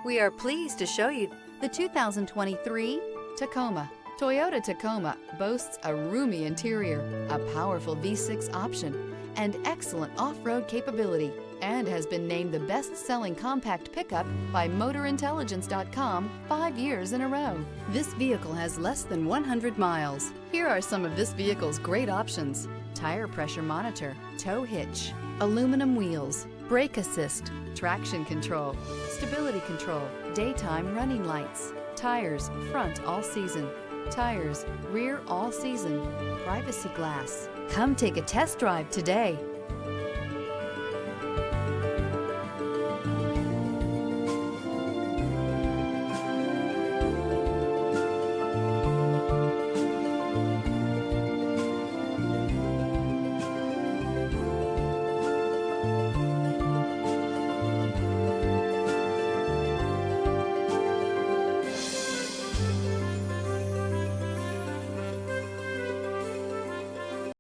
We are pleased to show you the 2023 Tacoma. Toyota Tacoma boasts a roomy interior, a powerful V6 option, and excellent off-road capability, and has been named the best-selling compact pickup by MotorIntelligence.com 5 years in a row. This vehicle has less than 100 miles. Here are some of this vehicle's great options: tire pressure monitor, tow hitch, aluminum wheels, brake assist, traction control, stability control, daytime running lights, tires front all season, tires rear all season, privacy glass. Come take a test drive today.